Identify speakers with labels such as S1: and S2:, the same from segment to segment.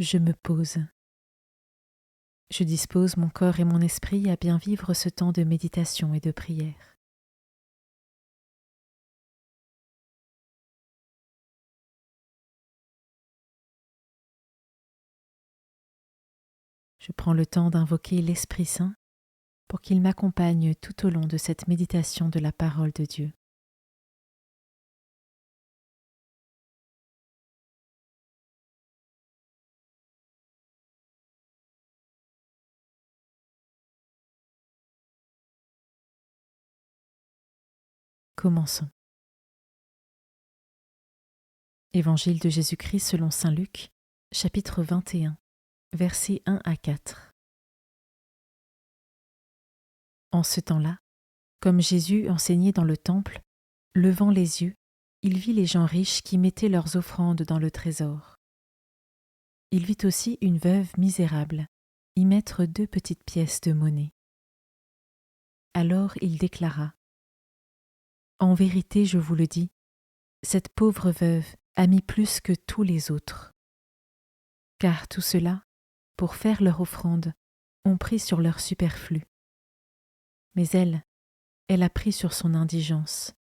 S1: Je me pose. Je dispose mon corps et mon esprit à bien vivre ce temps de méditation et de prière. Je prends le temps d'invoquer l'Esprit Saint pour qu'il m'accompagne tout au long de cette méditation de la parole de Dieu. Commençons. Évangile de Jésus-Christ selon saint Luc, chapitre 21, versets 1 à 4. En ce temps-là, comme Jésus enseignait dans le temple, levant les yeux, il vit les gens riches qui mettaient leurs offrandes dans le trésor. Il vit aussi une veuve misérable y mettre 2 petites pièces de monnaie. Alors il déclara : « En vérité, je vous le dis, cette pauvre veuve a mis plus que tous les autres. Car tout cela, pour faire leur offrande, ont pris sur leur superflu. Mais elle a pris sur son indigence.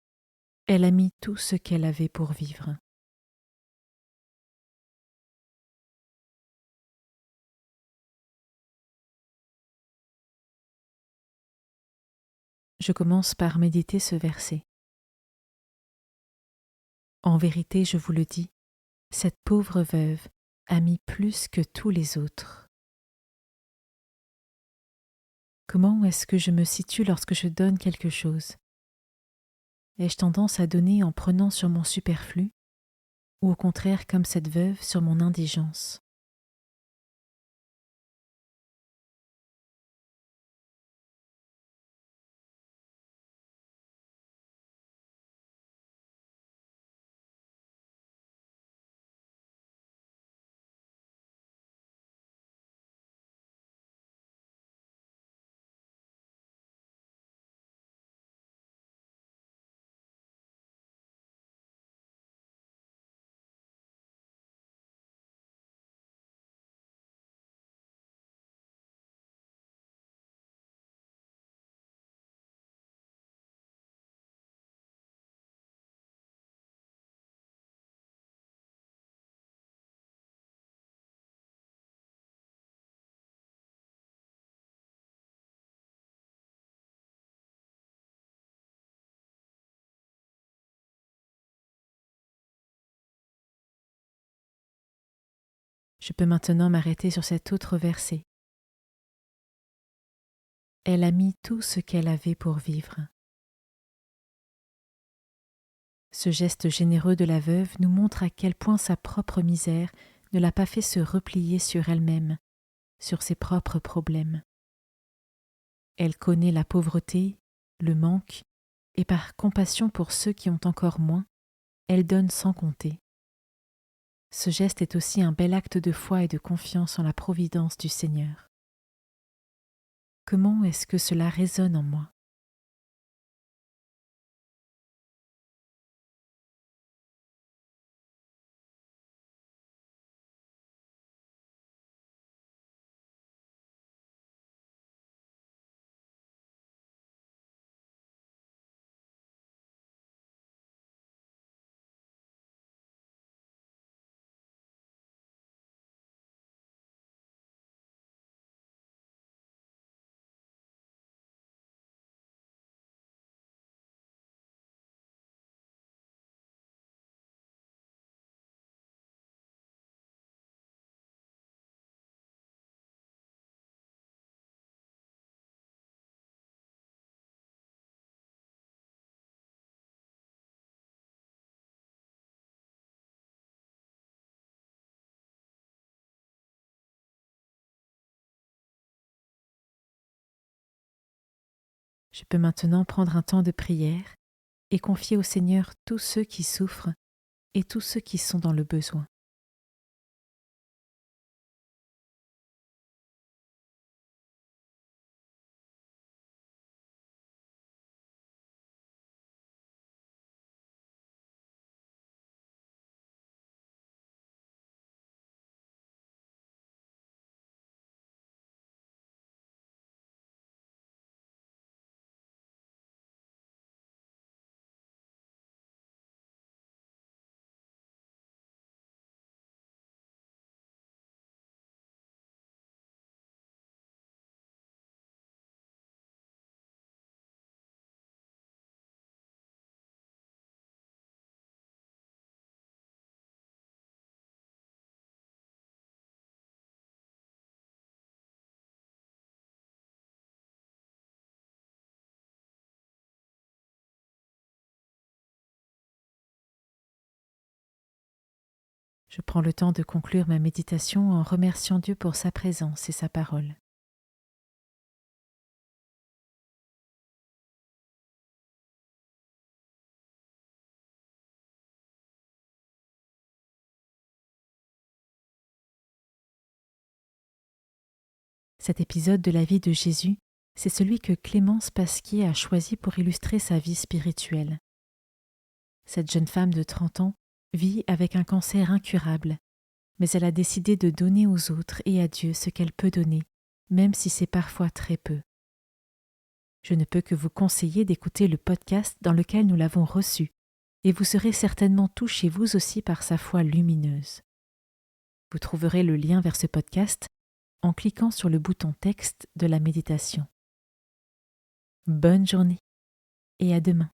S1: Elle a mis tout ce qu'elle avait pour vivre. » Je commence par méditer ce verset. En vérité, je vous le dis, cette pauvre veuve a mis plus que tous les autres. Comment est-ce que je me situe lorsque je donne quelque chose ? Ai-je tendance à donner en prenant sur mon superflu, ou au contraire comme cette veuve sur mon indigence ? Je peux maintenant m'arrêter sur cet autre verset. Elle a mis tout ce qu'elle avait pour vivre. Ce geste généreux de la veuve nous montre à quel point sa propre misère ne l'a pas fait se replier sur elle-même, sur ses propres problèmes. Elle connaît la pauvreté, le manque, et par compassion pour ceux qui ont encore moins, elle donne sans compter. Ce geste est aussi un bel acte de foi et de confiance en la providence du Seigneur. Comment est-ce que cela résonne en moi ? Je peux maintenant prendre un temps de prière et confier au Seigneur tous ceux qui souffrent et tous ceux qui sont dans le besoin. Je prends le temps de conclure ma méditation en remerciant Dieu pour sa présence et sa parole. Cet épisode de la vie de Jésus, c'est celui que Clémence Pasquier a choisi pour illustrer sa vie spirituelle. Cette jeune femme de 30 ans vit avec un cancer incurable, mais elle a décidé de donner aux autres et à Dieu ce qu'elle peut donner, même si c'est parfois très peu. Je ne peux que vous conseiller d'écouter le podcast dans lequel nous l'avons reçue, et vous serez certainement touchés vous aussi par sa foi lumineuse. Vous trouverez le lien vers ce podcast en cliquant sur le bouton texte de la méditation. Bonne journée et à demain.